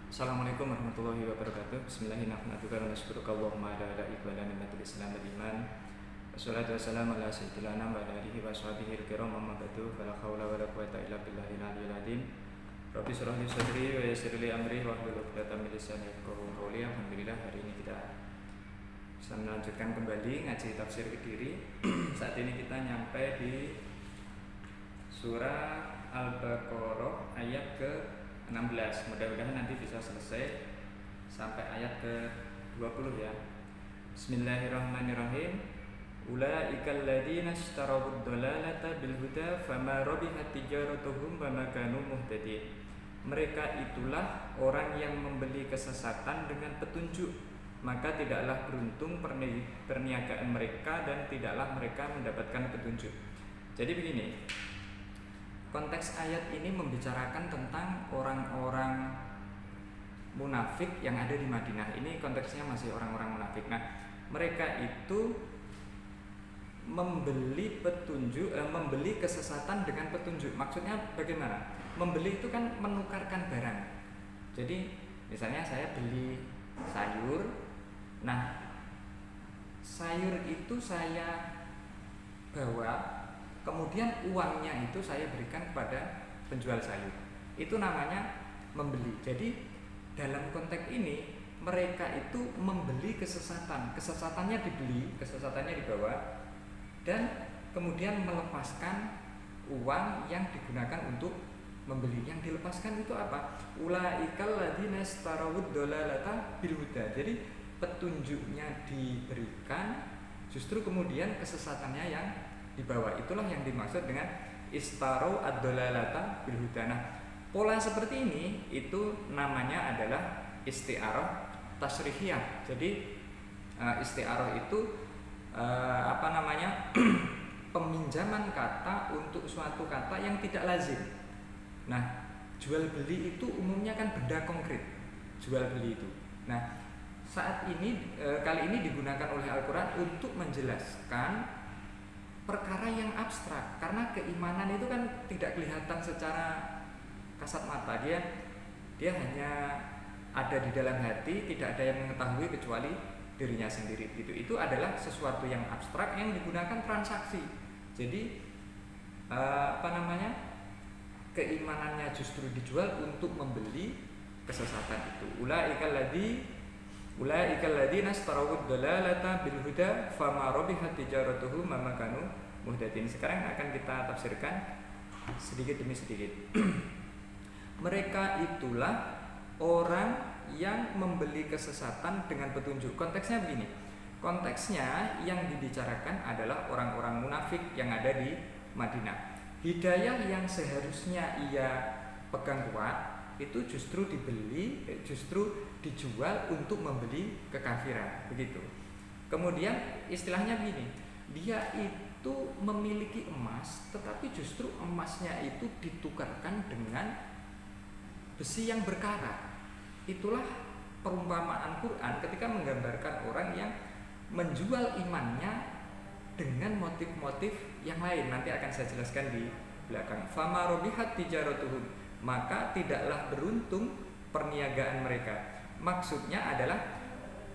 Assalamualaikum warahmatullahi wabarakatuh. Bismillahirrahmanirrahim. Allahumma la iqbala ni'matul Islam wal iman. Wassalatu wassalamu ala sayyidil anam wa ala alihi wa sahbihi al-kiram amma ba'du. Fala haula wala quwwata illa billahil aliyyil azim. Rabbi shrah li sadri wa yassir li amri wahlul 'uqdatam min lisani yafqahu qawli. Alhamdulillah hari ini kita bisa melanjutkan kembali ngaji tafsir Kediri. Saat ini kita nyampe di surah Al-Baqarah ayat ke-16. Mudah-mudahan nanti bisa selesai sampai ayat ke-20 ya. Bismillahirrahmanirrahim. Ulaikal ladzina ishtarawud dhalalata bil huda fama rabihat tijaratuhum wa ma kanu muhtadin. Mereka itulah orang yang membeli kesesatan dengan petunjuk, maka tidaklah beruntung perniagaan mereka dan tidaklah mereka mendapatkan petunjuk. Jadi begini, konteks ayat ini membicarakan tentang orang-orang munafik yang ada di Madinah. Ini konteksnya masih orang-orang munafik. Nah, mereka itu membeli petunjuk, membeli kesesatan dengan petunjuk. Maksudnya bagaimana? Membeli itu kan menukarkan barang. Jadi misalnya saya beli sayur. Nah, sayur itu saya bawa, kemudian uangnya itu saya berikan kepada penjual sayur. Itu namanya membeli. Jadi dalam konteks ini mereka itu membeli kesesatan. Kesesatannya dibeli, kesesatannya dibawa, dan kemudian melepaskan uang yang digunakan untuk membeli. Yang dilepaskan itu apa? Ulaikal ladzina ishtarawud dhalalata bil huda. Jadi petunjuknya diberikan, justru kemudian kesesatannya yang dibawa. Itulah yang dimaksud dengan istaru ad-dhalalata bil huda. Nah, pola seperti ini itu namanya adalah isti'arah tasrihiyah. Jadi isti'arah itu peminjaman kata untuk suatu kata yang tidak lazim. Nah, jual beli itu umumnya kan benda konkret. Jual beli itu. Nah, saat ini kali ini digunakan oleh Al-Qur'an untuk menjelaskan perkara yang abstrak, karena keimanan itu kan tidak kelihatan secara kasat mata. Dia hanya ada di dalam hati, tidak ada yang mengetahui kecuali dirinya sendiri. Itu adalah sesuatu yang abstrak yang digunakan transaksi. Jadi keimanannya justru dijual untuk membeli kesesatan itu. Ulaikal ladzina ishtarawud dhalalata bil huda fama rabihat tijaratuhum wa ma kanu muhtadin. Sekarang akan kita tafsirkan sedikit demi sedikit. Mereka itulah orang yang membeli kesesatan dengan petunjuk. Konteksnya begini. Konteksnya yang dibicarakan adalah orang-orang munafik yang ada di Madinah. Hidayah yang seharusnya ia pegang kuat itu justru dijual untuk membeli kekafiran, begitu. Kemudian istilahnya begini, dia itu memiliki emas, tetapi justru emasnya itu ditukarkan dengan besi yang berkarat. Itulah perumpamaan Quran ketika menggambarkan orang yang menjual imannya dengan motif-motif yang lain. Nanti akan saya jelaskan di belakang. Fama robihat tijaratuhum, maka tidaklah beruntung perniagaan mereka. Maksudnya adalah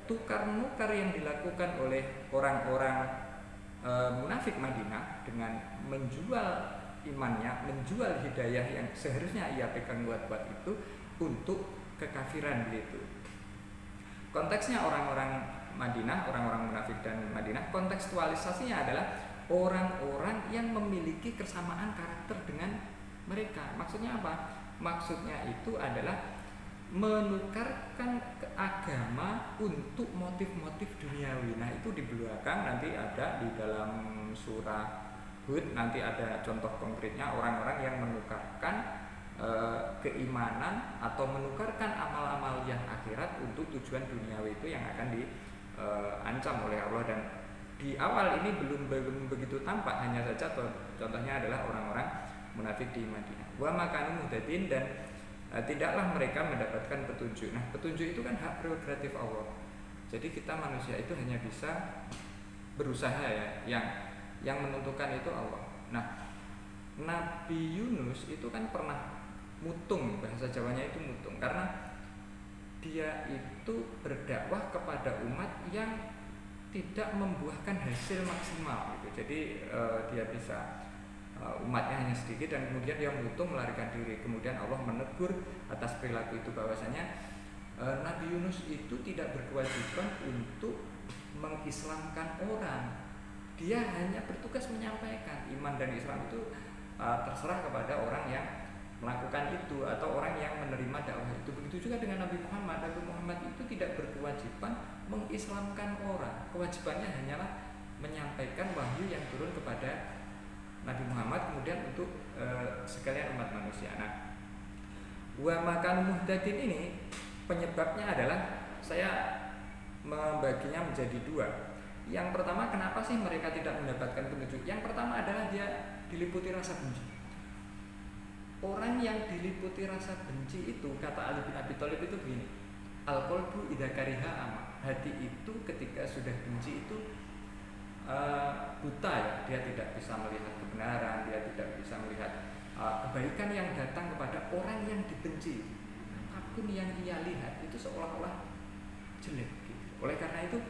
tukar-nukar yang dilakukan oleh orang-orang munafik Madinah dengan menjual imannya, menjual hidayah yang seharusnya ia pegang kuat-kuat itu untuk kekafiran, begitu. Konteksnya orang-orang Madinah, orang-orang munafik dan Madinah, kontekstualisasinya adalah orang-orang yang memiliki kesamaan karakter dengan mereka. Maksudnya apa? Maksudnya itu adalah menukarkan agama untuk motif-motif duniawi. Nah, itu di belakang nanti ada di dalam surah Hud, nanti ada contoh konkretnya orang-orang yang menukarkan keimanan atau menukarkan amal-amal yang akhirat untuk tujuan duniawi itu yang akan diancam oleh Allah. Dan di awal ini belum begitu tampak, hanya saja contohnya adalah orang-orang munafik di Madinah. Wa makanu muhtadin, dan tidaklah mereka mendapatkan petunjuk. Nah, petunjuk itu kan hak prerogatif Allah. Jadi kita manusia itu hanya bisa berusaha ya, yang menentukan itu Allah. Nah, Nabi Yunus itu kan pernah mutung, bahasa Jawanya itu mutung, karena dia itu berdakwah kepada umat yang tidak membuahkan hasil maksimal gitu. Jadi dia bisa umatnya hanya sedikit dan kemudian dia mutung melarikan diri. Kemudian Allah menegur atas perilaku itu bahwasanya Nabi Yunus itu tidak berkewajiban untuk mengislamkan orang. Dia hanya bertugas menyampaikan iman dan Islam itu terserah kepada orang yang melakukan itu atau orang yang menerima dakwah itu. Begitu juga dengan Nabi Muhammad. Nabi Muhammad itu tidak berkewajiban mengislamkan orang. Kewajibannya hanyalah menyampaikan wahyu yang turun kepada Nabi Muhammad kemudian untuk sekalian umat manusia. Nah, wa makan muhtadin ini penyebabnya adalah saya membaginya menjadi dua. Yang pertama, kenapa sih mereka tidak mendapatkan petunjuk? Yang pertama adalah dia diliputi rasa benci. Orang yang diliputi rasa benci itu, kata Ali bin Abi Thalib itu begini, al-qalbu idza kariha ama. Hati itu ketika sudah benci itu buta ya, dia tidak bisa melihat kebenaran, dia tidak bisa melihat kebaikan yang datang kepada orang yang dibenci. Apapun yang ia lihat itu seolah-olah jelek gitu. Oleh karena itu,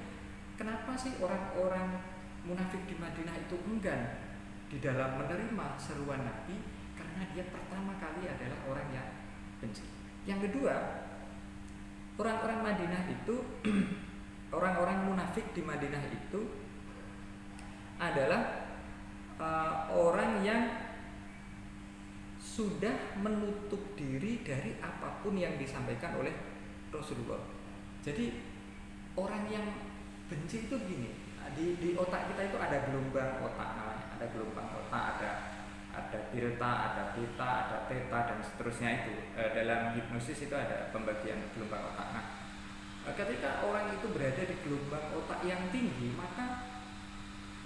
kenapa sih orang-orang munafik di Madinah itu enggan di dalam menerima seruan Nabi? Karena dia pertama kali adalah orang yang benci. Yang kedua, orang-orang Madinah itu orang-orang munafik di Madinah itu adalah orang yang sudah menutup diri dari apapun yang disampaikan oleh Rasulullah. Jadi orang yang benci itu begini, di otak kita itu ada gelombang otak namanya, ada gelombang otak, ada delta, ada beta, ada theta dan seterusnya itu. Dalam hipnosis itu ada pembagian gelombang otak. Nah, ketika orang itu berada di gelombang otak yang tinggi, maka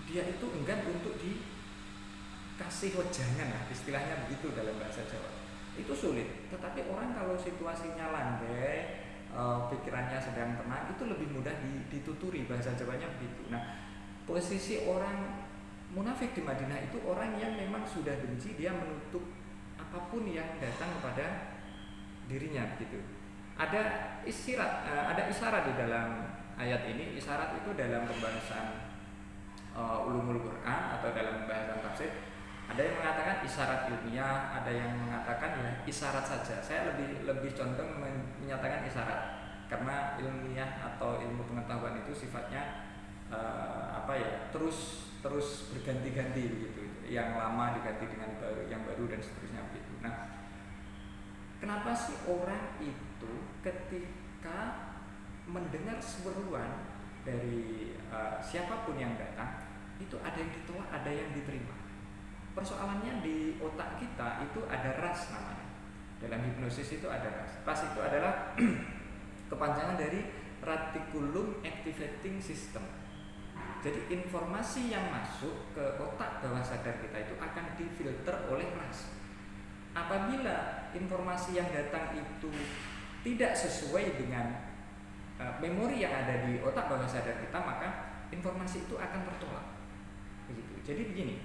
dia itu enggan untuk dikasih wejangan, nah, istilahnya begitu dalam bahasa Jawa. Itu sulit. Tetapi orang kalau situasinya landai, pikirannya sedang tenang, itu lebih mudah dituturi, bahasa Jawanya begitu. Nah, posisi orang munafik di Madinah itu orang yang memang sudah benci, dia menutup apapun yang datang kepada dirinya begitu. Ada isyarat di dalam ayat ini. Isyarat itu dalam pembahasan ulumul Quran atau dalam pembahasan tafsir ada yang mengatakan isyarat ilmiah, ada yang mengatakan ya isyarat saja. Saya lebih condong menyatakan isyarat karena ilmiah atau ilmu pengetahuan itu sifatnya terus berganti-ganti begitu. Yang lama diganti dengan yang baru dan seterusnya begitu. Nah, kenapa sih orang itu ketika mendengar seruan dari siapapun yang datang itu ada yang ditolak, ada yang diterima? Persoalannya di otak kita itu ada ras namanya. Dalam hipnosis itu ada ras. Ras itu adalah kepanjangan dari Reticulum Activating System. Jadi informasi yang masuk ke otak bawah sadar kita itu akan difilter oleh ras. Apabila informasi yang datang itu tidak sesuai dengan memori yang ada di otak bawah sadar kita, maka informasi itu akan tertolak. Begitu. Jadi begini,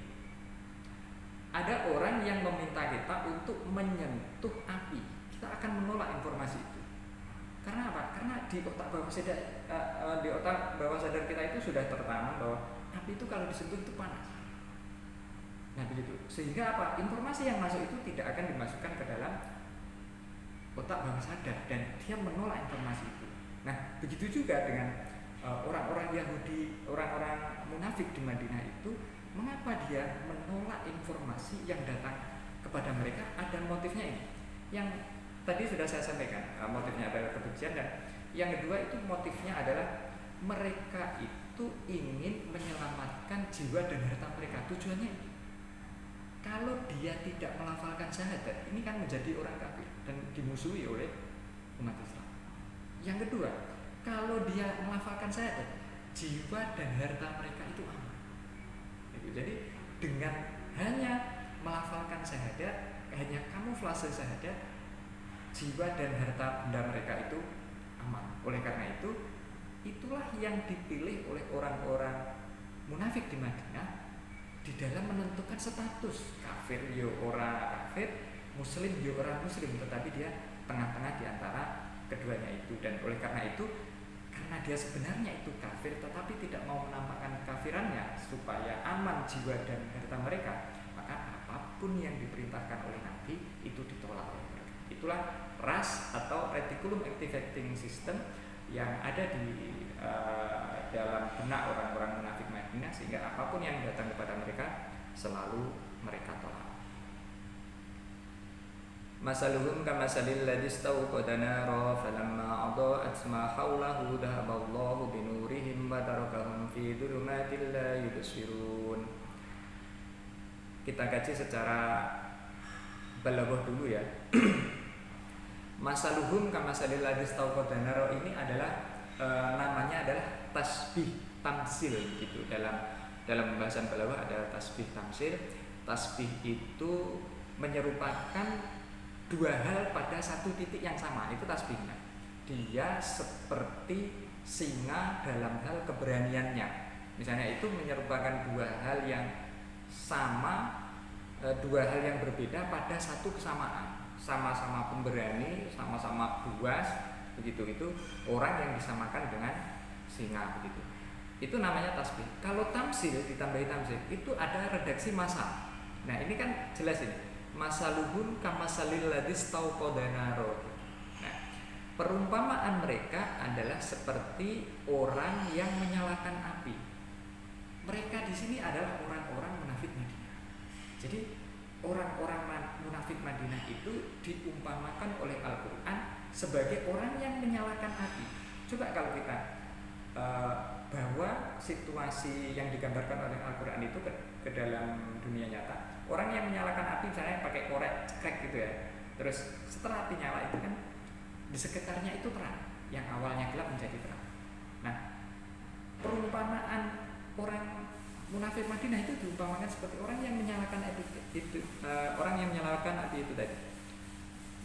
ada orang yang meminta kita untuk menyentuh api, kita akan menolak informasi itu. Karena apa? Karena di otak bawah sadar kita itu sudah tertanam bahwa api itu kalau disentuh itu panas. Nah begitu. Sehingga apa? Informasi yang masuk itu tidak akan dimasukkan ke dalam otak bawah sadar dan dia menolak informasi itu. Nah begitu juga dengan orang-orang Yahudi, orang-orang munafik di Madinah itu, mengapa dia menolak informasi yang datang kepada mereka? Ada motifnya ini. Yang tadi sudah saya sampaikan, motifnya adalah kebencian, dan yang kedua itu motifnya adalah mereka itu ingin menyelamatkan jiwa dan harta mereka. Tujuannya ini. Kalau dia tidak melafalkan syahadat, ini kan menjadi orang kafir dan dimusuhi oleh umat Islam. Yang kedua, kalau dia melafalkan syahadat, jiwa dan harta mereka itu aman. Jadi dengan hanya melafalkan syahadat, hanya kamuflase syahadat, jiwa dan harta benda mereka itu aman. Oleh karena itu, itulah yang dipilih oleh orang-orang munafik di Madinah di dalam menentukan status. Kafir yo ora kafir, muslim yo ora muslim, tetapi dia tengah-tengah di antara keduanya itu, dan oleh karena itu karena dia sebenarnya itu kafir tetapi tidak mau menampakkan kafirannya supaya aman jiwa dan harta mereka, maka apapun yang diperintahkan oleh Nabi itu ditolak oleh mereka. Itulah RAS atau Reticulum Activating System yang ada di dalam benak orang-orang munafik Madinah, sehingga apapun yang datang kepada mereka selalu mereka tolak. Masaluhum kamasalil ladzi istawqada nara falamma adaa'at ma hawlahu dhahaballahu binurihim wa tarakahum fi dhulumatin la yubsirun. Kita kaji secara balaghah dulu ya. Masaluhum kamasalil ladzi istawqada nara ini adalah namanya adalah tasbih tamsil gitu. Dalam pembahasan balaghah ada tasbih tamsil. Tasbih itu menyerupakan dua hal pada satu titik yang sama, itu tasbihnya. Dia seperti singa dalam hal keberaniannya. Misalnya itu menyerupakan dua hal yang sama, dua hal yang berbeda pada satu kesamaan. Sama-sama pemberani, sama-sama buas, begitu. Itu orang yang disamakan dengan singa begitu. Itu namanya tasbih. Kalau tamsil ditambahi tamsil itu ada redaksi masal. Nah, ini kan jelas ini. Masaluhum kamasalil ladzi istawqada naro. Nah, perumpamaan mereka adalah seperti orang yang menyalakan api. Mereka di sini adalah orang-orang munafik Madinah. Jadi orang-orang munafik Madinah itu diumpamakan oleh Al-Qur'an sebagai orang yang menyalakan api. Coba kalau kita bawa situasi yang digambarkan oleh Al-Qur'an itu ke dalam dunia nyata. Orang yang menyalakan api misalnya pakai korek cekrek gitu ya. Terus setelah api nyala itu kan di sekitarnya itu terang, yang awalnya gelap menjadi terang. Nah, perumpamaan orang munafik Madinah itu diumpamakan seperti orang yang menyalakan api itu, orang yang menyalakan api itu tadi.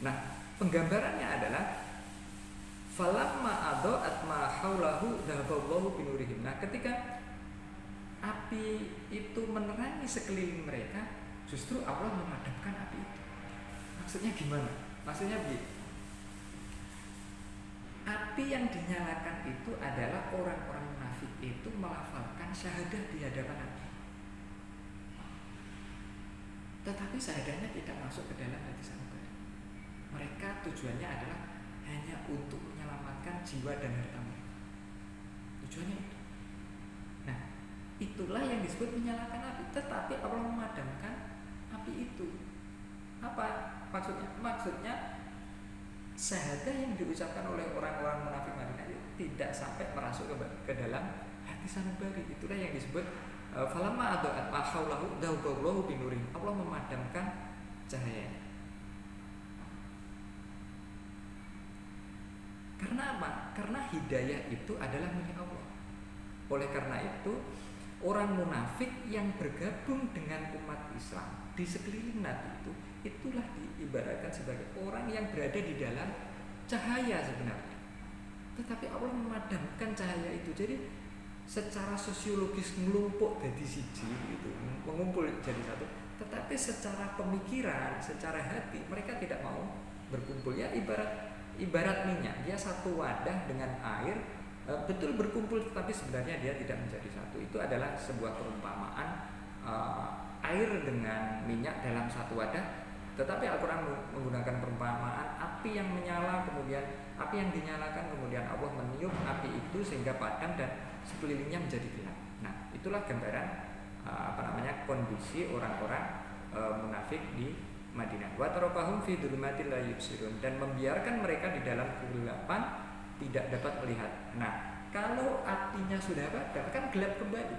Nah, penggambarannya adalah falamma adaa'at ma haulahu dhahaballahu binurihim. Nah, ketika api itu menerangi sekeliling mereka, justru Allah memadamkan api itu. Maksudnya gimana? Maksudnya begini. Api yang dinyalakan itu adalah orang-orang munafik itu melafalkan syahadah di hadapan api. Tetapi syahadahnya tidak masuk ke dalam hati sanubari. Mereka tujuannya adalah hanya untuk menyelamatkan jiwa dan harta mereka. Tujuannya itu. Nah, itulah yang disebut menyalakan api. Tetapi Allah memadamkan api itu. Apa maksudnya? Maksudnya syahadah yang diucapkan oleh orang-orang munafik Madinah itu tidak sampai merasuk ke dalam hati sanubari. Itulah yang disebut falamma adaa'at ma haulahu dhahaballahu binurihim. Allah memadamkan cahayanya. Karena apa? Karena hidayah itu adalah milik Allah. Oleh karena itu, orang munafik yang bergabung dengan umat Islam di sekeliling Nabi itu, itulah diibaratkan sebagai orang yang berada di dalam cahaya sebenarnya. Tetapi Allah memadamkan cahaya itu. Jadi secara sosiologis melumpuk jadi siji gitu, mengumpul jadi satu. Tetapi secara pemikiran, secara hati mereka tidak mau berkumpul. Ya ibarat minyak, dia satu wadah dengan air, betul berkumpul tetapi sebenarnya dia tidak menjadi satu. Itu adalah sebuah perumpamaan air dengan minyak dalam satu wadah. Tetapi Al-Quran menggunakan perumpamaan api yang menyala, kemudian api yang dinyalakan, kemudian Allah meniup api itu sehingga padam dan sekelilingnya menjadi gelap. Nah, itulah gambaran kondisi orang-orang munafik di Madinah. Wa tarakahum fi dhulumatil la yubsirun, dan membiarkan mereka di dalam kegelapan tidak dapat melihat. Nah, kalau apinya sudah padam kan gelap kembali.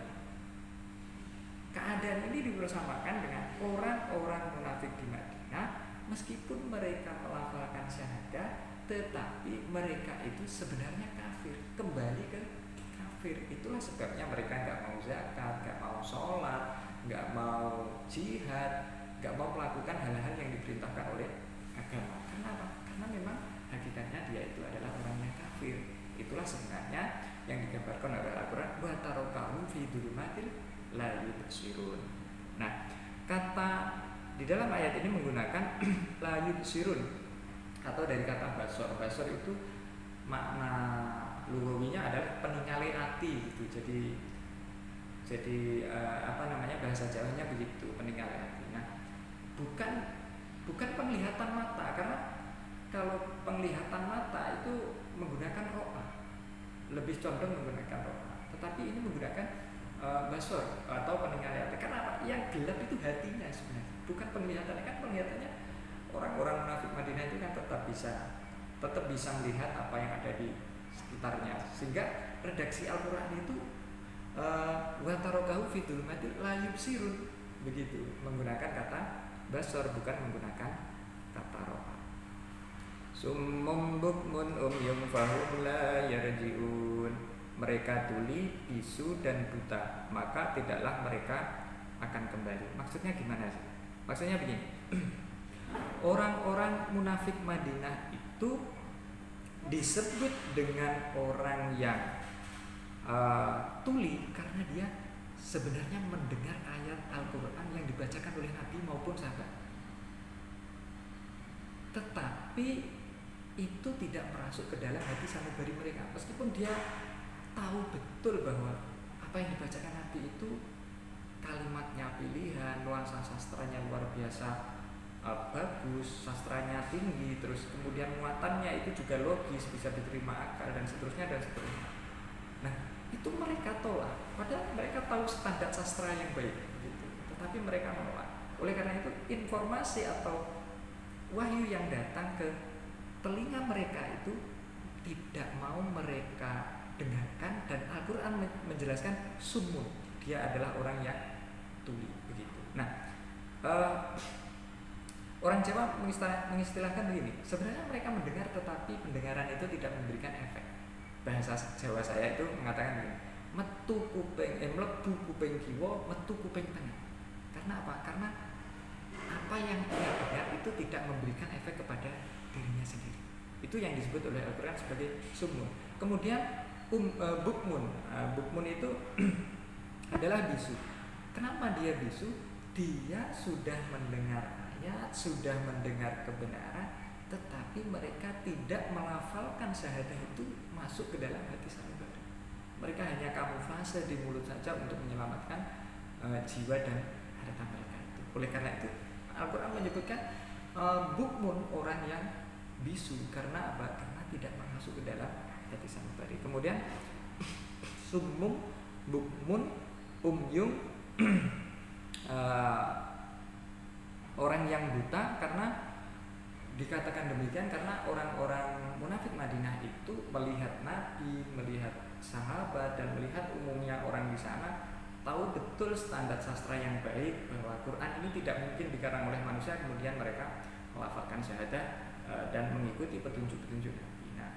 Keadaan ini dipersamakan dengan orang-orang munafik di Madinah, meskipun mereka melafalkan syahadah, tetapi mereka itu sebenarnya kafir, kembali ke kafir. Itulah sebabnya mereka nggak mau zakat, nggak mau sholat, nggak mau jihad, nggak mau melakukan hal-hal yang diperintahkan oleh agama. Kenapa? Karena memang hakikatnya dia itu adalah orang yang kafir. Itulah sebenarnya yang digambarkan oleh Al-Quran, wa tarakahum fi dhulumatil la yubsirun. Nah, kata di dalam ayat ini menggunakan la yubsirun atau dari kata basor. Basor itu makna lugawinya adalah peninggali hati gitu. Jadi apa namanya, bahasa Jawanya begitu, peninggali hati. Nah, bukan penglihatan mata, karena kalau penglihatan mata itu menggunakan ro'a, lebih condong menggunakan ro'a. Tetapi ini menggunakan basor atau peninggali hati. Karena apa? Yang gelap itu hatinya sebenarnya, bukan penglihatannya. Kan penglihatannya orang-orang munafik Madinah itu kan tetap bisa melihat apa yang ada di sekitarnya, sehingga redaksi Al-Quran itu wa tarokahu fi dzulumati la yubsirun, begitu, menggunakan kata basor, bukan menggunakan kata ro'a. Summum bukmun umyum fahum la yarji'un. Mereka tuli, bisu dan buta, maka tidaklah mereka akan kembali. Maksudnya gimana sih? Maksudnya begini. Orang-orang munafik Madinah itu disebut dengan orang yang tuli karena dia sebenarnya mendengar ayat Al-Quran yang dibacakan oleh Nabi maupun sahabat, tetapi itu tidak merasuk ke dalam hati sanubari mereka, meskipun dia tahu betul bahwa apa yang dibacakan Nabi itu kalimatnya pilihan, nuansa sastranya luar biasa bagus, sastranya tinggi, terus kemudian muatannya itu juga logis, bisa diterima akal, dan seterusnya dan seterusnya. Nah, itu mereka tolak, padahal mereka tahu standar sastra yang baik gitu. Tetapi mereka menolak. Oleh karena itu, informasi atau wahyu yang datang ke telinga mereka itu tidak mau mereka dengarkan, dan Al-Quran menjelaskan summun, dia adalah orang yang tuli, begitu. Nah, orang Jawa mengistilahkan begini, sebenarnya mereka mendengar tetapi pendengaran itu tidak memberikan efek. Bahasa Jawa saya itu mengatakan begini, metu kuping mlebu kuping kiwa, metu kuping tengah. Karena apa? Karena apa yang dia dengar itu tidak memberikan efek kepada dirinya sendiri. Itu yang disebut oleh Al-Quran sebagai summun. Kemudian bukmun. Bukmun itu adalah bisu. Kenapa dia bisu? Dia sudah mendengar ayat, sudah mendengar kebenaran, tetapi mereka tidak melafalkan syahadah itu masuk ke dalam hati sanubari. Mereka hanya kamuflase di mulut saja untuk menyelamatkan jiwa dan harta mereka itu. Oleh karena itu Al-Quran menyebutkan bukmun, orang yang bisu. Karena apa? Karena tidak masuk ke dalam hati sanubari. Kemudian summum, bukmun, umyum, orang yang buta. Karena dikatakan demikian karena orang-orang munafik Madinah itu melihat Nabi, melihat sahabat, dan melihat umumnya orang di sana tahu betul standar sastra yang baik, bahwa Quran ini tidak mungkin dikarang oleh manusia, kemudian mereka melafalkan syahadah dan mengikuti petunjuk-petunjuk Nabi. Nah,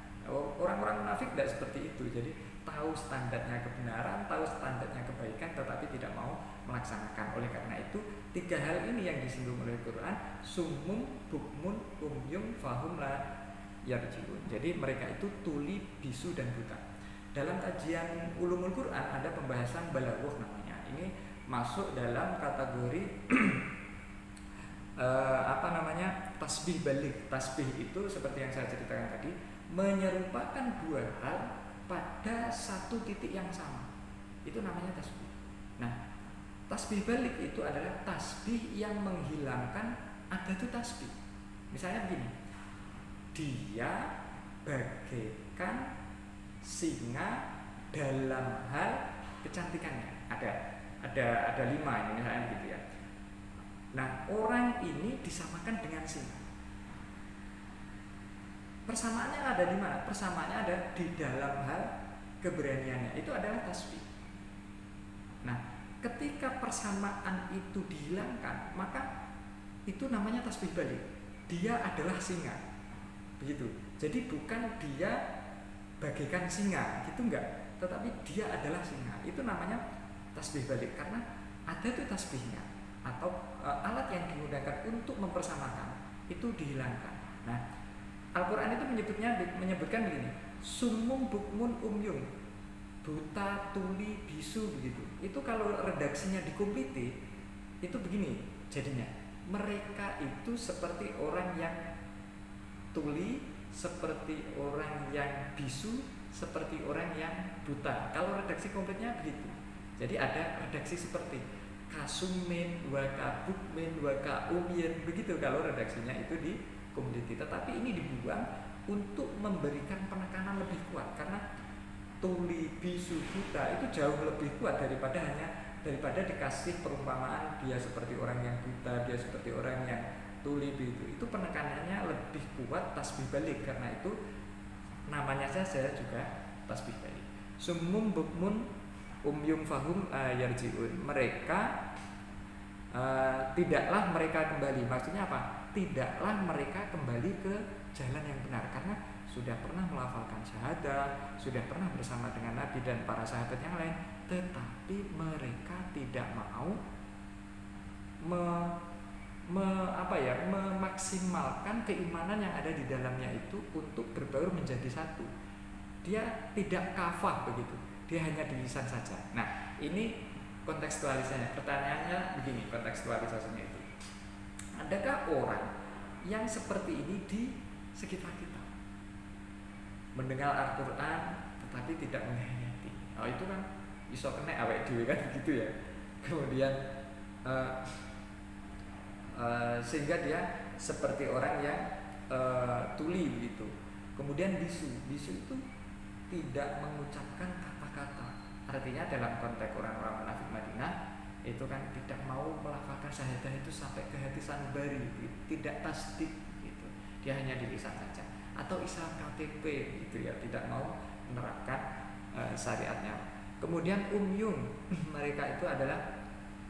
orang-orang munafik tidak seperti itu. Jadi tahu standarnya kebenaran, tahu standarnya kebaikan, tetapi tidak mau melaksanakan. Oleh karena itu, tiga hal ini yang disinggung oleh Quran, summum, bukmun, umyum, fahum la yarji'un. Jadi mereka itu tuli, bisu, dan buta. Dalam kajian ulumul Quran ada pembahasan balaghah namanya. Ini masuk dalam kategori tasbih baligh. Tasbih itu seperti yang saya ceritakan tadi, menyerupakan dua hal pada satu titik yang sama. Itu namanya tasbih. Nah, tasbih baligh itu adalah tasbih yang menghilangkan adatu tasbih. Misalnya begini, dia bagaikan singa dalam hal kecantikannya. Ada 5 ini misalnya gitu ya. Nah, orang ini disamakan dengan singa. Persamaannya ada di mana? Persamaannya ada di dalam hal keberaniannya. Itu adalah tasbih. Nah, ketika persamaan itu dihilangkan, maka itu namanya tasbih baligh. Dia adalah singa. Begitu. Jadi bukan dia bagaikan singa, gitu enggak, tetapi dia adalah singa. Itu namanya tasbih baligh, karena ada tuh tasbihnya atau alat yang digunakan untuk mempersamakan itu dihilangkan. Nah, Al-Quran itu menyebutkan begini, summum, bukmun, umyum, buta, tuli, bisu, begitu. Itu kalau redaksinya dikompliti itu begini jadinya, mereka itu seperti orang yang tuli, seperti orang yang bisu, seperti orang yang buta. Kalau redaksi kompletnya begitu. Jadi ada redaksi seperti kasumin wa kabukmin wa kaumien, begitu kalau redaksinya itu di komoditi. Tetapi ini dibuang untuk memberikan penekanan lebih kuat, karena tuli, bisu, buta itu jauh lebih kuat daripada dikasih perumpamaan dia seperti orang yang buta, dia seperti orang yang tuli, itu penekanannya lebih kuat, tasbih balik. Karena itu namanya saja juga tasbih balik. Sumum bukmun umyum fahum yarjiun. Mereka tidaklah mereka kembali. Maksudnya apa? Tidaklah mereka kembali ke jalan yang benar, karena sudah pernah melafalkan syahadah, sudah pernah bersama dengan Nabi dan para sahabat yang lain, tetapi mereka tidak mau memaksimalkan keimanan yang ada di dalamnya itu untuk berbaur menjadi satu. Dia tidak kafah begitu, dia hanya di lisan saja. Nah, ini kontekstualisasinya. Pertanyaannya begini, kontekstualisasinya itu, adakah orang yang seperti ini di sekitar kita, mendengar Al-Quran tetapi tidak menghayati? Oh, itu kan iso kena awake dhewe kan begitu ya. Kemudian sehingga dia seperti orang yang tuli begitu. Kemudian bisu itu tidak mengucapkan kata-kata. Artinya dalam konteks orang-orang munafik Madinah itu kan tidak mau melafalkan syahadah itu sampai ke hati sanubari, tidak tasdik gitu. Dia hanya di lisan saja. Atau Islam KTP gitu ya, tidak mau menerapkan syariatnya. Kemudian umyum, mereka itu adalah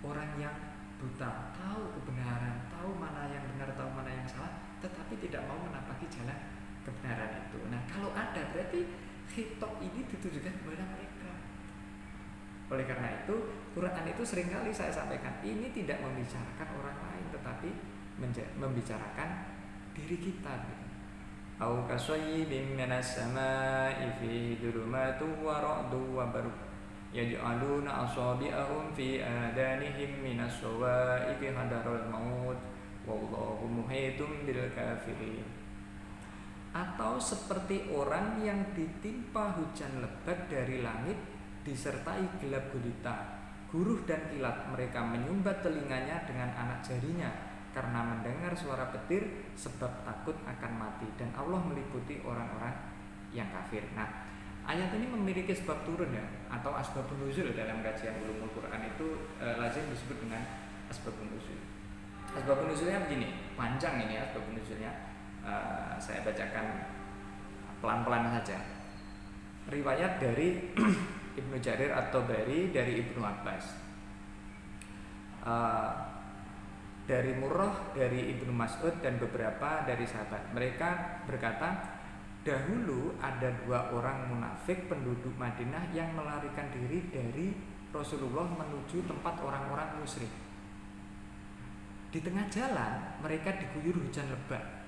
orang yang buta, tahu kebenaran, tahu mana yang benar, tahu mana yang salah, tetapi tidak mau menapaki jalan kebenaran itu. Nah, kalau ada, berarti khitab ini ditujukan kepada mereka. Oleh karena itu, Quran itu seringkali saya sampaikan, ini tidak membicarakan orang lain, tetapi membicarakan diri kita gitu. Au kasayyibin minas samaa'i fi dhulumatin wa ra'dun wa barq yaj'aluna asabi'ahum fi adanihim minas sawa'iqi hadarul maut wallahu muhitum bil kafirin. Atau seperti orang yang ditimpa hujan lebat dari langit disertai gelap gulita, guruh dan kilat, mereka menyumbat telinganya dengan anak jarinya karena mendengar suara petir sebab takut akan mati, dan Allah meliputi orang-orang yang kafir. Nah, ayat ini memiliki sebab turun ya, atau asbabun nuzul. Dalam kajian ulumul Quran itu lazim disebut dengan asbabun nuzul. Asbabun nuzulnya begini, panjang ini asbabun nuzulnya. Saya bacakan pelan-pelan saja. Riwayat dari Ibnu Jarir At-Tabari dari Ibnu Abbas, dari Murrah, dari Ibnu Mas'ud, dan beberapa dari sahabat. Mereka berkata, dahulu ada 2 orang munafik penduduk Madinah yang melarikan diri dari Rasulullah menuju tempat orang-orang musyrik. Di tengah jalan mereka diguyur hujan lebat.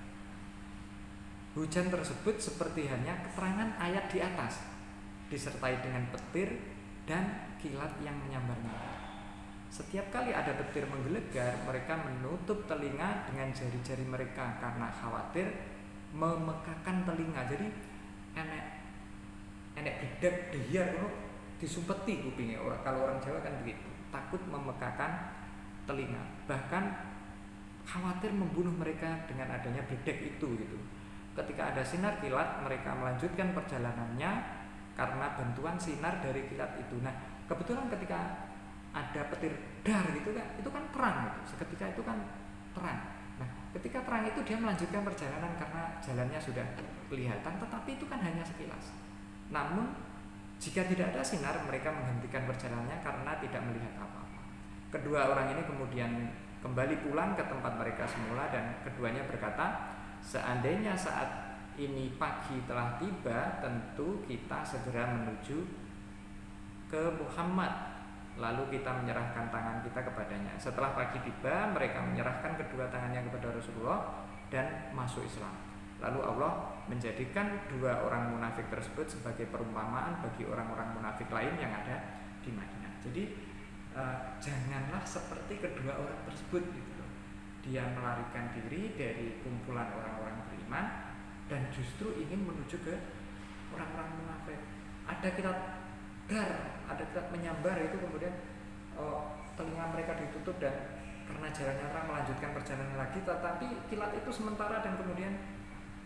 Hujan tersebut seperti hanya keterangan ayat di atas, disertai dengan petir dan kilat yang menyambar-nyambar. Setiap kali ada petir menggelegar, mereka menutup telinga dengan jari-jari mereka karena khawatir memekakan telinga. Jadi enek bedak dehiyar disumpeti kupingnya. Kalau orang Jawa kan begitu, takut memekakan telinga. Bahkan khawatir membunuh mereka dengan adanya bedak itu gitu. Ketika ada sinar kilat, mereka melanjutkan perjalanannya karena bantuan sinar dari kilat itu. Nah, kebetulan ketika ada petir dar gitu kan, itu kan terang gitu. Seketika itu kan terang. Nah, ketika terang itu dia melanjutkan perjalanan karena jalannya sudah kelihatan, tetapi itu kan hanya sekilas. Namun jika tidak ada sinar, mereka menghentikan perjalanannya karena tidak melihat apa-apa. Kedua orang ini kemudian kembali pulang ke tempat mereka semula, dan keduanya berkata, seandainya saat ini pagi telah tiba, tentu kita segera menuju ke Muhammad, lalu kita menyerahkan tangan kita kepadanya. Setelah pagi tiba, mereka menyerahkan kedua tangannya kepada Rasulullah dan masuk Islam. Lalu Allah menjadikan 2 orang munafik tersebut sebagai perumpamaan bagi orang-orang munafik lain yang ada di Madinah. Jadi janganlah seperti kedua orang tersebut gitu loh. Dia melarikan diri dari kumpulan orang-orang beriman dan justru ingin menuju ke orang-orang munafik. Ada kilat dar, ada kilat menyambar itu kemudian telinga mereka ditutup dan karena jalannya terang melanjutkan perjalanan lagi, tetapi kilat itu sementara dan kemudian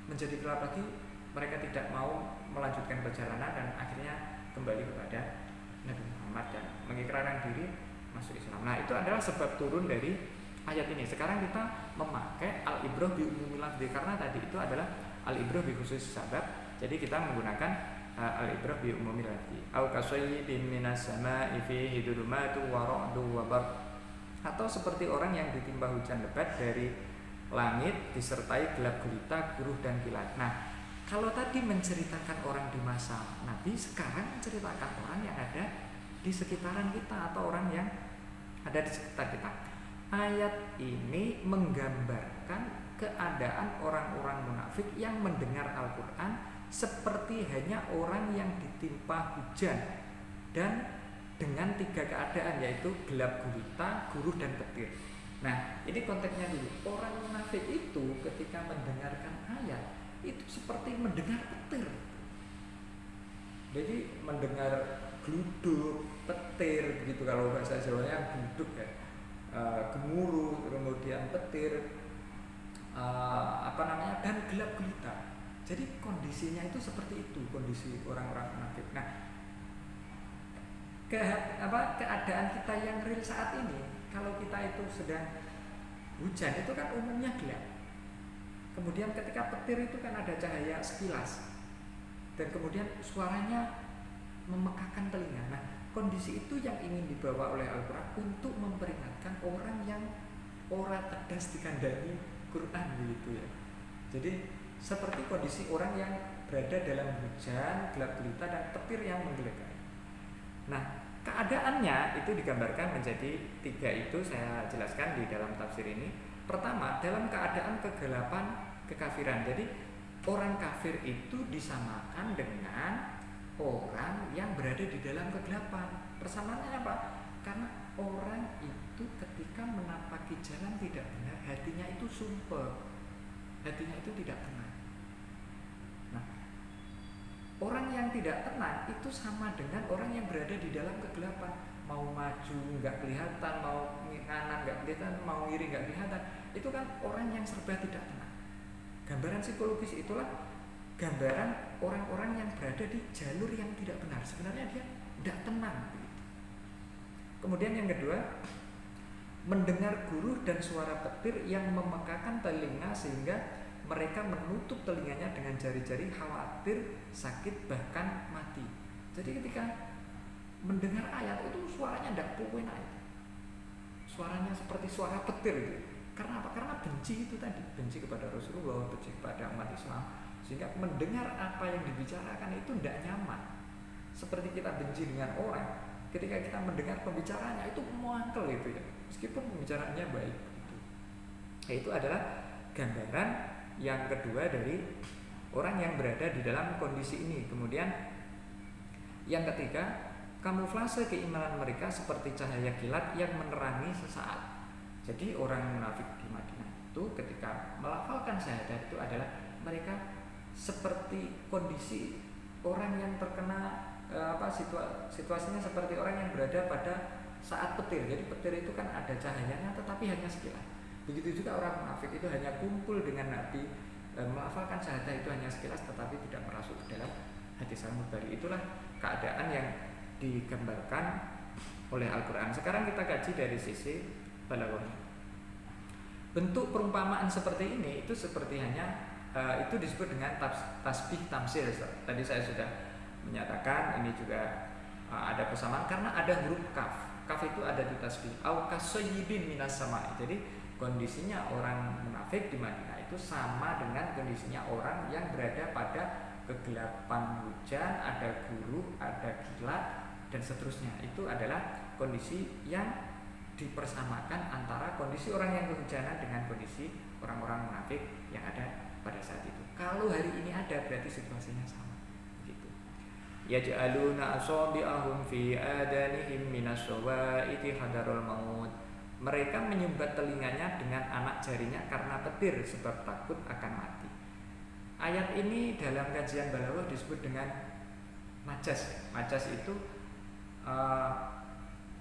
menjadi gelap lagi, mereka tidak mau melanjutkan perjalanan dan akhirnya kembali kepada Nabi Muhammad dan mengikrarkan diri masuk Islam. Nah, itu adalah sebab turun dari ayat ini. Sekarang kita memakai al-ibrah bi umumil lafzi karena tadi itu adalah al-ibrah bi khusus sabab. Jadi kita menggunakan al-ibrah bi umumil lafzi. Au kasayyibin minas sama'i fihi dhulumatun wa ra'dun wa barq. Atau seperti orang yang ditimpa hujan lebat dari langit disertai gelap gulita, guruh dan kilat. Nah, kalau tadi menceritakan orang di masa Nabi, sekarang menceritakan orang yang ada di sekitaran kita atau orang yang ada di sekitar kita. Ayat ini menggambarkan keadaan orang-orang munafik yang mendengar Al-Quran seperti hanya orang yang ditimpa hujan dan dengan 3 keadaan, yaitu gelap gulita, guruh dan petir. Nah, ini konteksnya dulu. Orang munafik itu ketika mendengarkan ayat itu seperti mendengar petir. Jadi mendengar gluduk, petir begitu kalau bahasa Jawanya gluduk ya, gemuruh, kemudian petir, dan gelap gulita. Jadi kondisinya itu seperti itu, kondisi orang-orang munafik. Nah, keadaan kita yang real saat ini, kalau kita itu sedang hujan itu kan umumnya gelap. Kemudian ketika petir itu kan ada cahaya sekilas dan kemudian suaranya memekakan telinga. Nah, kondisi itu yang ingin dibawa oleh Al-Quran untuk memperingatkan orang yang ora tegas dikandani Quran begitu ya. Jadi seperti kondisi orang yang berada dalam hujan, gelap gulita dan petir yang menggelegar. Nah, keadaannya itu digambarkan menjadi 3 itu saya jelaskan di dalam tafsir ini. Pertama, dalam keadaan kegelapan, kekafiran. Jadi orang kafir itu disamakan dengan orang yang berada di dalam kegelapan. Persamaannya apa? Karena orang itu ketika menapaki jalan tidak benar, hatinya itu sumpah, hatinya itu tidak tenang. Nah, orang yang tidak tenang itu sama dengan orang yang berada di dalam kegelapan. Mau maju nggak kelihatan, mau kanan nggak kelihatan, mau kiri nggak kelihatan. Itu kan orang yang serba tidak tenang. Gambaran psikologis itulah gambaran orang-orang yang berada di jalur yang tidak benar. Sebenarnya dia tidak tenang. Kemudian yang kedua, mendengar guruh dan suara petir yang memekakan telinga sehingga mereka menutup telinganya dengan jari-jari, khawatir sakit bahkan mati. Jadi ketika mendengar ayat itu suaranya tidak enak. Suaranya seperti suara petir gitu. Karena apa? Karena benci itu tadi, benci kepada Rasulullah, benci kepada umat Islam, sehingga mendengar apa yang dibicarakan itu tidak nyaman. Seperti kita benci dengan orang, ketika kita mendengar pembicaranya itu muangkel gitu ya, meskipun pembicaraannya baik. Gitu. Nah, itu adalah gambaran yang kedua dari orang yang berada di dalam kondisi ini. Kemudian yang ketiga, kamuflase keimanan mereka seperti cahaya kilat yang menerangi sesaat. Jadi orang munafik di Madinah itu ketika melafalkan syahadat itu adalah mereka seperti kondisi orang yang terkena situasinya seperti orang yang berada pada saat petir. Jadi petir itu kan ada cahayanya tetapi hanya sekilas. Begitu juga orang munafik itu hanya kumpul dengan Nabi, melafalkan syahadat itu hanya sekilas tetapi tidak merasuk ke dalam hati sang mubari. Itulah keadaan yang digambarkan oleh Al-Quran. Sekarang kita kaji dari sisi balaghahnya. Bentuk perumpamaan seperti ini itu seperti hanya itu disebut dengan tasbih tamsil. Tadi saya sudah menyatakan ini juga ada persamaan karena ada huruf kaf. Kaf itu ada di tasbih. Au kasayyibin minas sama'i. Jadi kondisinya orang munafik di Madinah itu sama dengan kondisinya orang yang berada pada kegelapan hujan, ada guruh, ada kilat dan seterusnya. Itu adalah kondisi yang dipersamakan antara kondisi orang yang kehujanan dengan kondisi orang-orang munafik yang ada pada saat itu. Kalau hari ini ada berarti situasinya sama. Begitu. Yaj'aluna asabi'ahum fi adanihim minas sawa'iqi hadarul maut. Mereka menyumbat telinganya dengan anak jarinya karena petir sebab takut akan mati. Ayat ini dalam kajian balaghah disebut dengan majas. Majas itu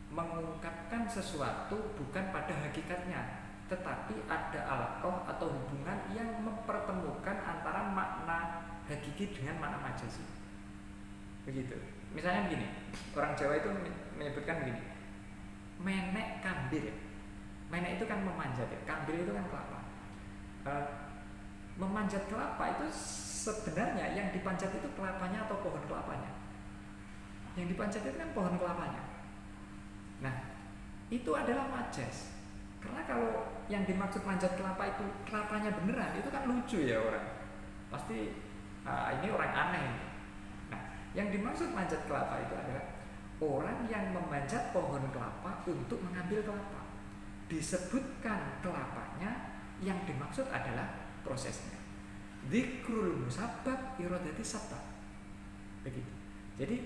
mengungkapkan sesuatu bukan pada hakikatnya, tetapi ada alaqah atau hubungan yang mempertemukan antara makna hakiki dengan makna majazi. Begitu. Misalnya begini, orang Jawa itu menyebutkan begini, menek kambir. Menek itu kan memanjat ya, kambir itu kan kelapa. Memanjat kelapa itu sebenarnya yang dipanjat itu kelapanya atau pohon kelapanya. Yang dipanjat itu kan pohon kelapanya. Nah, itu adalah majas. Karena kalau yang dimaksud manjat kelapa itu kelapanya beneran, itu kan lucu ya orang. Pasti ini orang aneh. Nah, yang dimaksud manjat kelapa itu adalah orang yang memanjat pohon kelapa untuk mengambil kelapa. Disebutkan kelapanya, yang dimaksud adalah prosesnya. Dzikrul musabbab iradati sabab. Begitu. Jadi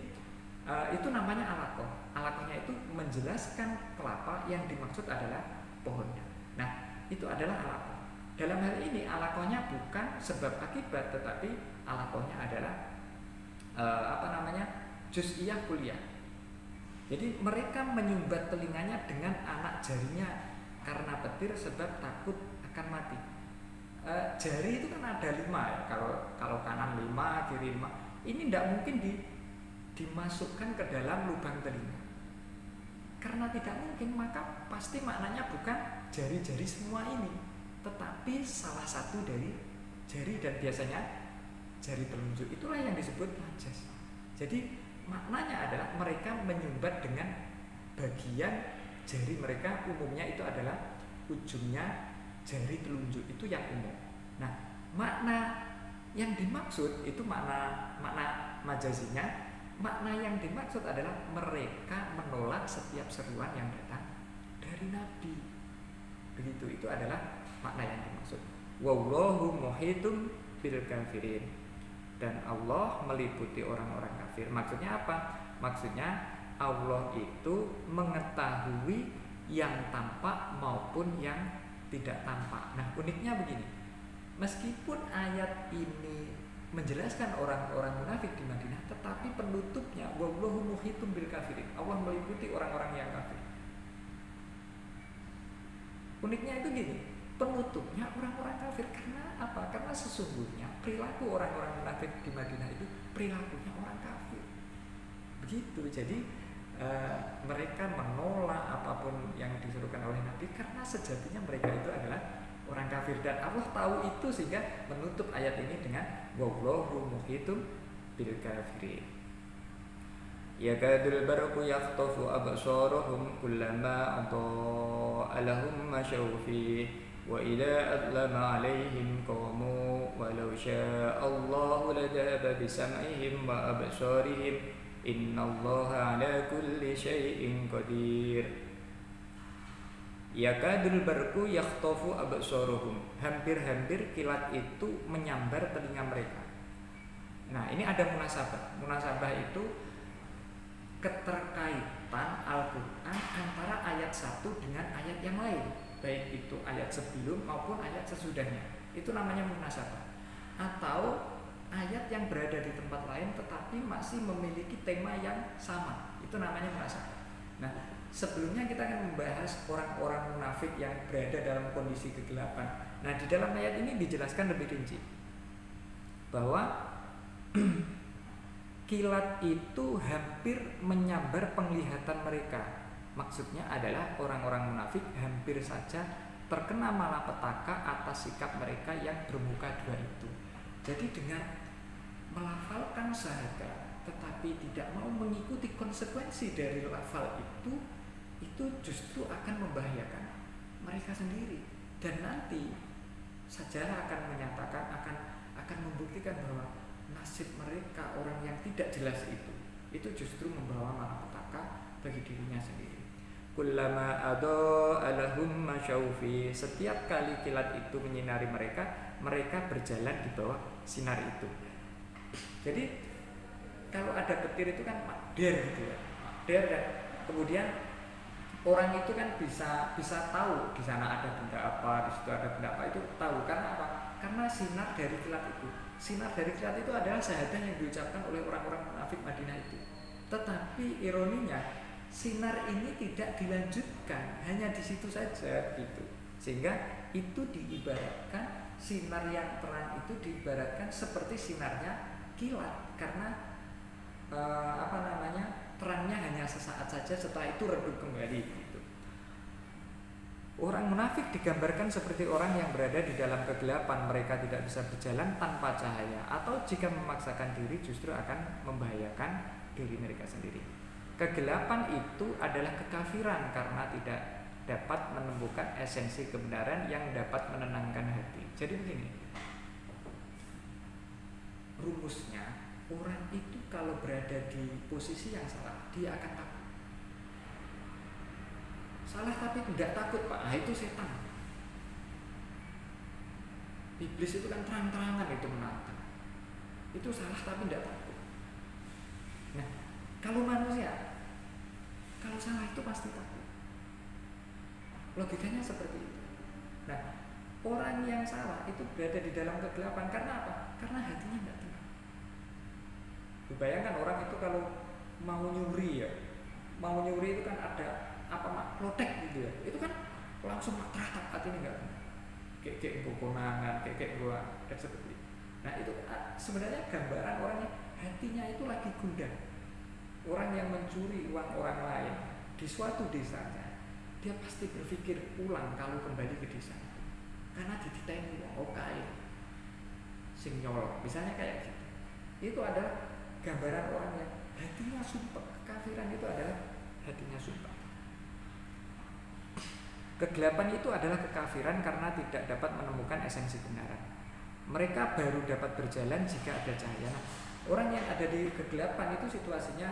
itu namanya alaqah. Alaqahnya itu menjelaskan kelapa, yang dimaksud adalah pohonnya. Nah, itu adalah alaqah. Dalam hal ini alaqahnya bukan sebab akibat, tetapi alaqahnya adalah juz'iyah kuliah. Jadi mereka menyumbat telinganya dengan anak jarinya karena petir sebab takut akan mati. Jari itu kan ada 5 ya. Kalau kanan 5, kiri 5. Ini tidak mungkin dimasukkan ke dalam lubang telinga. Karena tidak mungkin, maka pasti maknanya bukan jari-jari semua ini, tetapi salah satu dari jari, dan biasanya jari telunjuk. Itulah yang disebut majas. Jadi maknanya adalah mereka menyumbat dengan bagian jari mereka, umumnya itu adalah ujungnya jari telunjuk, itu yang umum. Nah, makna yang dimaksud itu makna majazinya. Makna yang dimaksud adalah mereka menolak setiap seruan yang datang dari Nabi. Begitu, itu adalah makna yang dimaksud. Wallahu muhitum bil kafirin. Dan Allah meliputi orang-orang kafir. Maksudnya apa? Maksudnya Allah itu mengetahui yang tampak maupun yang tidak tampak. Nah, uniknya begini. Meskipun ayat ini menjelaskan orang-orang munafik di Madinah, tetapi penutupnya wallahu muhitum bil kafirin. Allah meliputi orang-orang yang kafir. Uniknya itu gini, penutupnya orang-orang kafir. Karena apa? Karena sesungguhnya perilaku orang-orang munafik di Madinah itu perilakunya orang kafir. Begitu. Jadi mereka menolak apapun yang disuruhkan oleh Nabi karena sejatinya mereka itu adalah orang kafir, dan Allah tahu itu sehingga menutup ayat ini dengan wallahu muhitum bil kafirin. Yakadul barqu yakhtafu absarahum kullama adaa lahum masyaw fi wa idza adlama alaihim qamu walau syaa Allahu ladhaba bisam'ihim wa absarihim innallaha ala kulli syai'in qadir. Yakadul barqu yakhtafu absaruhum. Hampir-hampir kilat itu menyambar telinga mereka. Nah, ini ada munasabah. Munasabah itu keterkaitan Al-Qur'an antara ayat 1 dengan ayat yang lain, baik itu ayat sebelum maupun ayat sesudahnya. Itu namanya munasabah. Atau ayat yang berada di tempat lain tetapi masih memiliki tema yang sama, itu namanya munasabah. Nah, sebelumnya kita akan membahas orang-orang munafik yang berada dalam kondisi kegelapan. Nah, di dalam ayat ini dijelaskan lebih rinci bahwa kilat itu hampir menyambar penglihatan mereka. Maksudnya adalah orang-orang munafik hampir saja terkena malapetaka atas sikap mereka yang bermuka dua itu. Jadi dengan melafalkan syahadat tetapi tidak mau mengikuti konsekuensi dari lafal itu justru akan membahayakan mereka sendiri, dan nanti sejarah akan menyatakan akan membuktikan bahwa nasib mereka orang yang tidak jelas itu justru membawa malapetaka bagi dirinya sendiri. Kullama adaa lahum masyaufi. Setiap kali kilat itu menyinari mereka berjalan di bawah sinar itu. Jadi kalau ada petir itu kan makder gitu ya, makder, dan kemudian orang itu kan bisa tahu di sana ada benda apa, di situ ada benda apa, itu tahu karena apa? Karena sinar dari kilat itu adalah syahadah yang diucapkan oleh orang-orang munafik Madinah itu. Tetapi ironinya sinar ini tidak dilanjutkan, hanya di situ saja gitu. Sehingga itu diibaratkan, sinar yang terang itu diibaratkan seperti sinarnya kilat, karena terangnya hanya sesaat saja, setelah itu redup kembali gitu. Orang munafik digambarkan seperti orang yang berada di dalam kegelapan, mereka tidak bisa berjalan tanpa cahaya, atau jika memaksakan diri justru akan membahayakan diri mereka sendiri. Kegelapan itu adalah kekafiran karena tidak dapat menemukan esensi kebenaran yang dapat menenangkan hati. Jadi begini, rumusnya, orang itu kalau berada di posisi yang salah, dia akan takut. Salah tapi tidak takut, Pak. Nah, itu setan. Iblis itu kan terang-terangan itu menantang. Itu salah tapi tidak takut. Nah, kalau manusia, kalau salah itu pasti takut. Logikanya seperti itu. Nah, orang yang salah itu berada di dalam kegelapan karena apa? Karena hatinya tidak tenang. Bayangkan orang itu kalau mau nyuri itu kan ada protek gitu ya, itu kan langsung teratap hati ini, enggak kayak gue konangan, kayak gue dan seperti itu. Nah itu sebenarnya gambaran orang yang hatinya itu lagi gundah. Orang yang mencuri uang orang lain di suatu desanya, dia pasti berpikir ulang kalau kembali ke desa itu, karena dititeni wong kae sing nyolong, misalnya kayak gitu. Itu adalah gambaran orang yang hatinya sumpah. Kekafiran itu adalah hatinya sumpah. Kegelapan itu adalah kekafiran karena tidak dapat menemukan esensi kebenaran. Mereka baru dapat berjalan jika ada cahaya. Nah, orang yang ada di kegelapan itu situasinya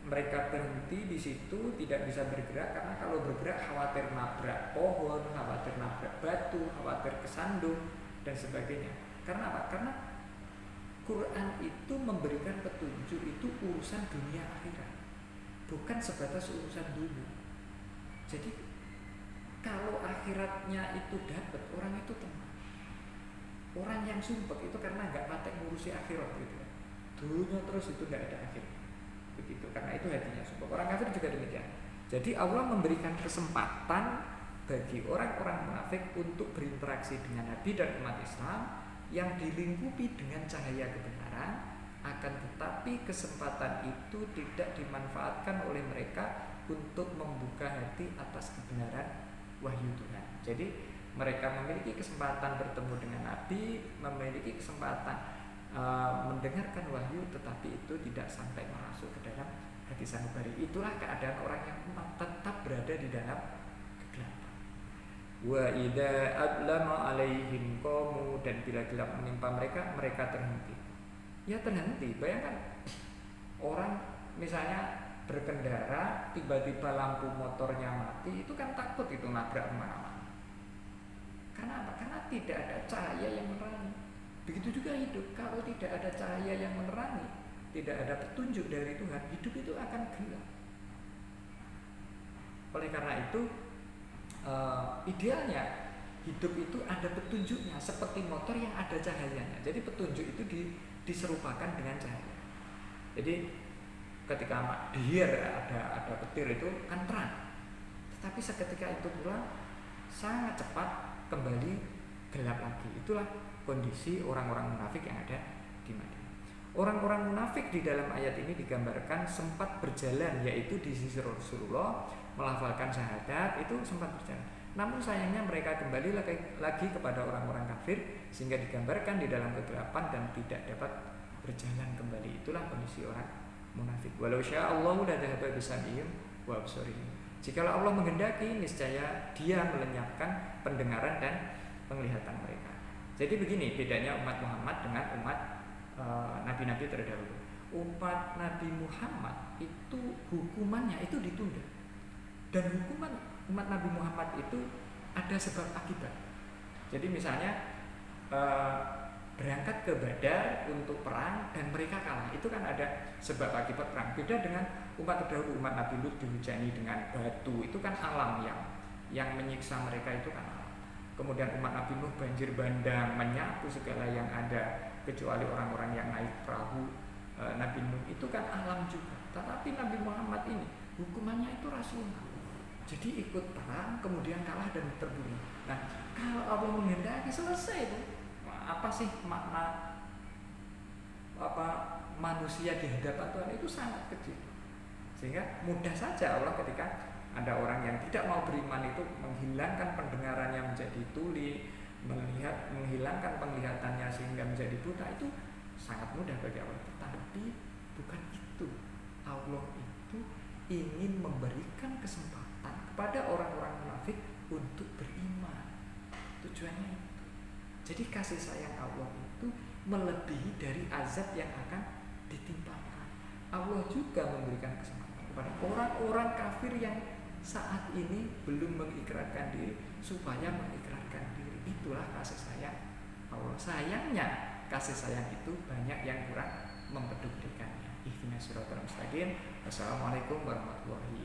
mereka berhenti di situ, tidak bisa bergerak karena kalau bergerak khawatir nabrak pohon, khawatir nabrak batu, khawatir kesandung dan sebagainya. Karena apa? Karena Quran itu memberikan petunjuk itu urusan dunia akhirat, bukan sebatas urusan dunia. Jadi kalau akhiratnya itu dapat, orang itu tenang. Orang yang sumpek itu karena nggak patek ngurusi akhirat gitu ya. Dunia terus itu nggak ada akhir. Begitu, karena itu hatinya sumpek. Orang kafir juga demikian. Jadi Allah memberikan kesempatan bagi orang-orang munafik untuk berinteraksi dengan Nabi dan umat Islam yang dilingkupi dengan cahaya kebenaran, akan tetapi kesempatan itu tidak dimanfaatkan oleh mereka untuk membuka hati atas kebenaran wahyu Tuhan. Jadi mereka memiliki kesempatan bertemu dengan Nabi, memiliki kesempatan mendengarkan wahyu, tetapi itu tidak sampai masuk ke dalam hati sanubari. Itulah keadaan orang yang tetap berada di dalam kegelapan. Wa idza adlama alaihim qamu, dan bila gelap menimpa mereka, mereka terhenti. Ya terhenti. Bayangkan orang misalnya berkendara, tiba-tiba lampu motornya mati, itu kan takut itu nabrak kemana-mana. Karena apa? Karena tidak ada cahaya yang menerangi. Begitu juga hidup, kalau tidak ada cahaya yang menerangi, tidak ada petunjuk dari Tuhan, hidup itu akan gelap. Oleh karena itu idealnya hidup itu ada petunjuknya, seperti motor yang ada cahayanya. Jadi petunjuk itu diserupakan dengan cahaya. Jadi ketika ada petir itu kan terang, tetapi seketika itu pula sangat cepat kembali gelap lagi. Itulah kondisi orang-orang munafik yang ada di Madinah. Orang-orang munafik di dalam ayat ini digambarkan sempat berjalan, yaitu di sisi Rasulullah melafalkan syahadat, itu sempat berjalan. Namun sayangnya mereka kembali lagi kepada orang-orang kafir, sehingga digambarkan di dalam kegelapan dan tidak dapat berjalan kembali. Itulah kondisi orang munafik. Walau sya'allahu la dhahaba bisam'ihim wa absarihim. Jikalau Allah menghendaki, niscaya Dia melenyapkan pendengaran dan penglihatan mereka. Jadi begini bedanya umat Muhammad dengan umat nabi-nabi terdahulu. Umat Nabi Muhammad itu hukumannya itu ditunda. Dan hukuman umat Nabi Muhammad itu ada sebab akibat. Jadi misalnya berangkat ke Badar untuk perang dan mereka kalah, itu kan ada sebab akibat perang. Beda dengan umat terdahulu, umat Nabi Lut dihujani dengan batu, itu kan alam yang menyiksa mereka, itu kan alam. Kemudian umat Nabi Nuh banjir bandang, menyapu segala yang ada kecuali orang-orang yang naik perahu Nabi Nuh. Itu kan alam juga. Tetapi Nabi Muhammad ini hukumannya itu rasional. Jadi ikut perang kemudian kalah dan terbunuh. Nah, kalau Allah menghendaki selesai itu. Apa sih makna manusia di hadapan Tuhan itu sangat kecil. Sehingga mudah saja Allah ketika ada orang yang tidak mau beriman itu menghilangkan pendengarannya menjadi tuli, menghilangkan penglihatannya sehingga menjadi buta, itu sangat mudah bagi Allah. Tetapi bukan itu. Allah itu ingin memberikan kesempatan kepada orang-orang munafik untuk beriman. Tujuannya itu. Jadi kasih sayang Allah itu melebihi dari azab yang akan ditimpakan. Allah juga memberikan kesempatan kepada orang-orang kafir yang saat ini belum mengikrarkan diri supaya mengikrarkan diri. Itulah kasih sayang Allah. Sayangnya kasih sayang itu banyak yang kurang mempedulikannya. Ihdinas siratal mustaqim. Wassalamualaikum warahmatullahi